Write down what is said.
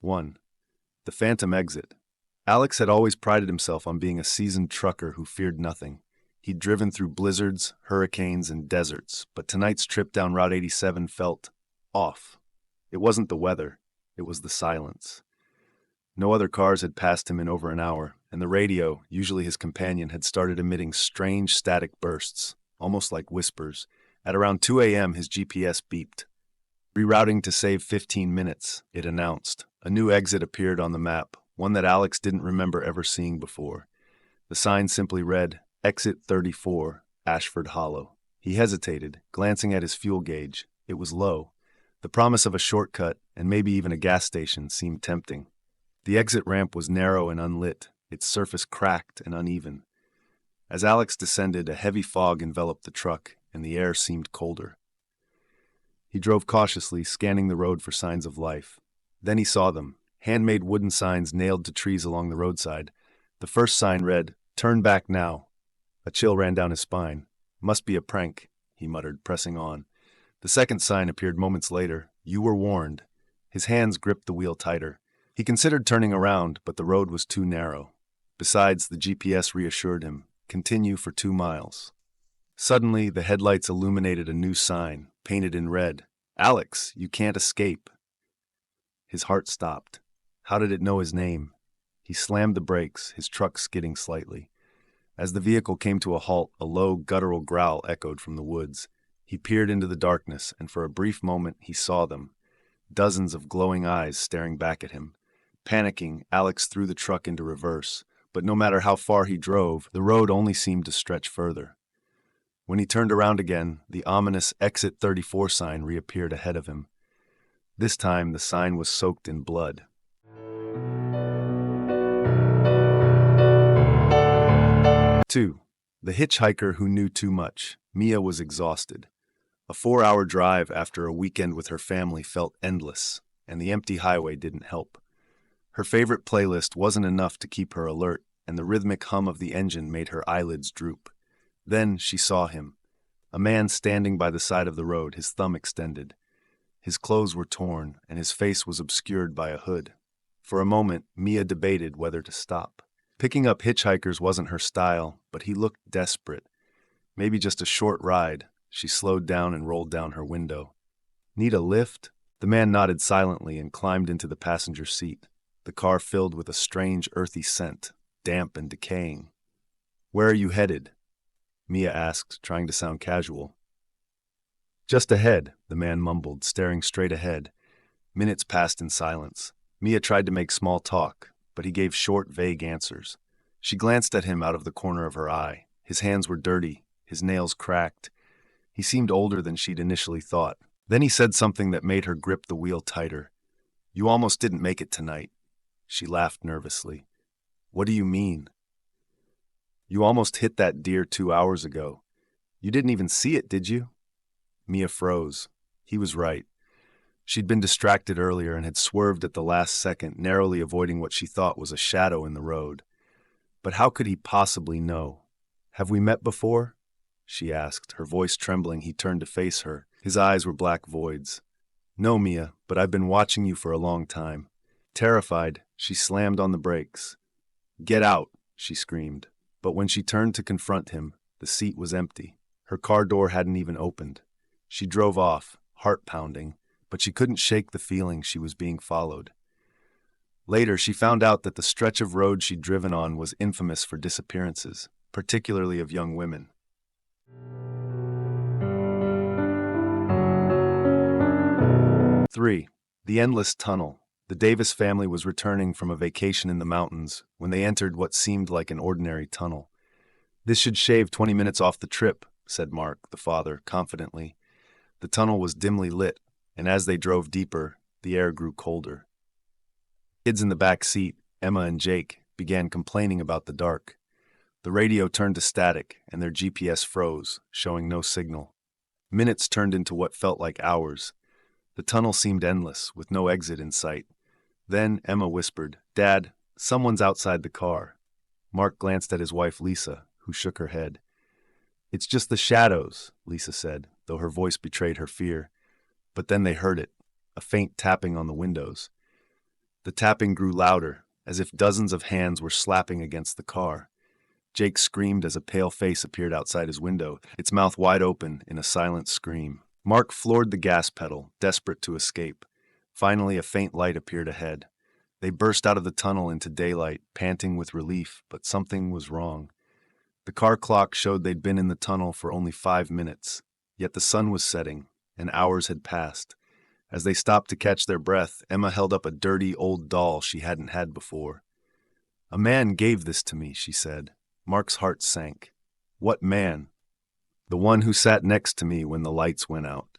1. The Phantom Exit. Alex had always prided himself on being a seasoned trucker who feared nothing. He'd driven through blizzards, hurricanes, and deserts, but tonight's trip down Route 87 felt off. It wasn't the weather, it was the silence. No other cars had passed him in over an hour, and the radio, usually his companion, had started emitting strange static bursts, almost like whispers. At around 2 a.m., his GPS beeped. Rerouting to save 15 minutes, it announced. A new exit appeared on the map, one that Alex didn't remember ever seeing before. The sign simply read, Exit 34, Ashford Hollow. He hesitated, glancing at his fuel gauge. It was low. The promise of a shortcut, and maybe even a gas station, seemed tempting. The exit ramp was narrow and unlit, its surface cracked and uneven. As Alex descended, a heavy fog enveloped the truck, and the air seemed colder. He drove cautiously, scanning the road for signs of life. Then he saw them, handmade wooden signs nailed to trees along the roadside. The first sign read, Turn back now. A chill ran down his spine. Must be a prank, he muttered, pressing on. The second sign appeared moments later. You were warned. His hands gripped the wheel tighter. He considered turning around, but the road was too narrow. Besides, the GPS reassured him, continue for 2 miles. Suddenly, the headlights illuminated a new sign, painted in red. Alex, you can't escape. His heart stopped. How did it know his name? He slammed the brakes, his truck skidding slightly. As the vehicle came to a halt, a low, guttural growl echoed from the woods. He peered into the darkness, and for a brief moment he saw them. Dozens of glowing eyes staring back at him. Panicking, Alex threw the truck into reverse, but no matter how far he drove, the road only seemed to stretch further. When he turned around again, the ominous Exit 34 sign reappeared ahead of him. This time, the sign was soaked in blood. 2. The hitchhiker who knew too much. Mia was exhausted. A 4-hour drive after a weekend with her family felt endless, and the empty highway didn't help. Her favorite playlist wasn't enough to keep her alert, and the rhythmic hum of the engine made her eyelids droop. Then she saw him. A man standing by the side of the road, his thumb extended. His clothes were torn, and his face was obscured by a hood. For a moment, Mia debated whether to stop. Picking up hitchhikers wasn't her style, but he looked desperate. Maybe just a short ride. She slowed down and rolled down her window. Need a lift? The man nodded silently and climbed into the passenger seat. The car filled with a strange, earthy scent, damp and decaying. Where are you headed? Mia asked, trying to sound casual. Just ahead, the man mumbled, staring straight ahead. Minutes passed in silence. Mia tried to make small talk, but he gave short, vague answers. She glanced at him out of the corner of her eye. His hands were dirty, his nails cracked. He seemed older than she'd initially thought. Then he said something that made her grip the wheel tighter. You almost didn't make it tonight. She laughed nervously. What do you mean? You almost hit that deer 2 hours ago. You didn't even see it, did you? Mia froze. He was right. She'd been distracted earlier and had swerved at the last second, narrowly avoiding what she thought was a shadow in the road. But how could he possibly know? Have we met before? She asked, her voice trembling. He turned to face her. His eyes were black voids. No, Mia, but I've been watching you for a long time. Terrified, she slammed on the brakes. Get out, she screamed. But when she turned to confront him, the seat was empty. Her car door hadn't even opened. She drove off, heart pounding, but she couldn't shake the feeling she was being followed. Later, she found out that the stretch of road she'd driven on was infamous for disappearances, particularly of young women. 3. The Endless Tunnel. The Davis family was returning from a vacation in the mountains when they entered what seemed like an ordinary tunnel. This should shave 20 minutes off the trip, said Mark, the father, confidently. The tunnel was dimly lit, and as they drove deeper, the air grew colder. Kids in the back seat, Emma and Jake, began complaining about the dark. The radio turned to static, and their GPS froze, showing no signal. Minutes turned into what felt like hours. The tunnel seemed endless, with no exit in sight. Then Emma whispered, Dad, someone's outside the car. Mark glanced at his wife, Lisa, who shook her head. It's just the shadows, Lisa said, though her voice betrayed her fear. But then they heard it, a faint tapping on the windows. The tapping grew louder, as if dozens of hands were slapping against the car. Jake screamed as a pale face appeared outside his window, its mouth wide open in a silent scream. Mark floored the gas pedal, desperate to escape. Finally, a faint light appeared ahead. They burst out of the tunnel into daylight, panting with relief, but something was wrong. The car clock showed they'd been in the tunnel for only 5 minutes, yet the sun was setting, and hours had passed. As they stopped to catch their breath, Emma held up a dirty old doll she hadn't had before. "A man gave this to me," she said. Mark's heart sank. "What man?" "The one who sat next to me when the lights went out."